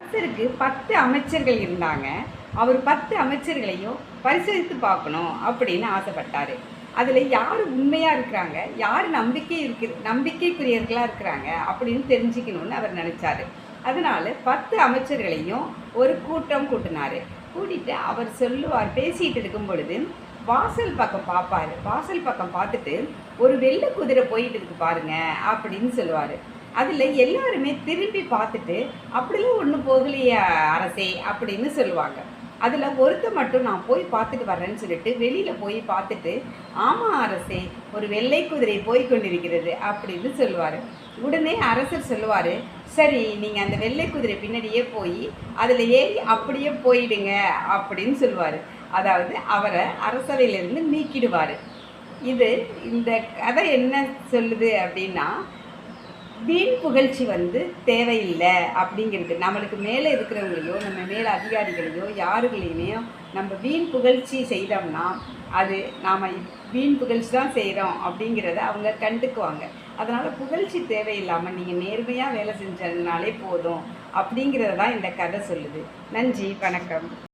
அரசருக்கு 10 அமைச்சர்கள் இருந்தாங்க. அவர் 10 அமைச்சர்களையும் பரிசோதித்து பார்க்கணும் அப்படின்னு ஆசைப்பட்டாரு. அதில் யார் உண்மையாக இருக்கிறாங்க, யார் நம்பிக்கைக்குரியவர்களாக இருக்கிறாங்க அப்படின்னு தெரிஞ்சுக்கணும்னு அவர் நினச்சாரு. அதனால் 10 அமைச்சர்களையும் ஒரு கூட்டம் கூட்டினார். கூட்டிட்டு அவர் சொல்லுவார், பேசிகிட்டு இருக்கும் பொழுது வாசல் பக்கம் பார்ப்பார். வாசல் பக்கம் பார்த்துட்டு ஒரு வெள்ளை குதிரை போயிட்டு இருக்கு பாருங்க அப்படின்னு சொல்லுவார். அதில் எல்லாருமே திரும்பி பார்த்துட்டு அப்படிலாம் ஒன்றும் போகலையே அரசே அப்படின்னு சொல்லுவாங்க. அதில் ஒருத்த மட்டும் நான் போய் பார்த்துட்டு வரேன்னு சொல்லிட்டு வெளியில் போய் பார்த்துட்டு, ஆமாம் அரசே, ஒரு வெள்ளை குதிரை போய் கொண்டிருக்கிறது அப்படின்னு சொல்லுவார். உடனே அரசர் சொல்லுவார், சரி நீங்கள் அந்த வெள்ளை குதிரை பின்னாடியே போய் அதில் ஏறி அப்படியே போயிடுங்க அப்படின்னு சொல்லுவார். அதாவது அவரை அரசவையிலிருந்து நீக்கிடுவார். இந்த கதை என்ன சொல்லுது அப்படின்னா, வீண் புகழ்ச்சி தேவையில்லை அப்படிங்கிறது. நம்மளுக்கு மேலே இருக்கிறவங்களையோ நம்ம மேலே அதிகாரிகளையோ யாருகளையுமே நம்ம வீண் புகழ்ச்சி செய்தோம்னா அது நாம் வீண் புகழ்ச்சி தான் செய்கிறோம் அப்படிங்கிறத அவங்க கண்டுக்குவாங்க. அதனால் புகழ்ச்சி தேவையில்லாமல் நீங்கள் நேர்மையாக வேலை செஞ்சதுனாலே போதும் அப்படிங்கிறத தான் இந்த கதை சொல்லுது. நன்றி, வணக்கம்.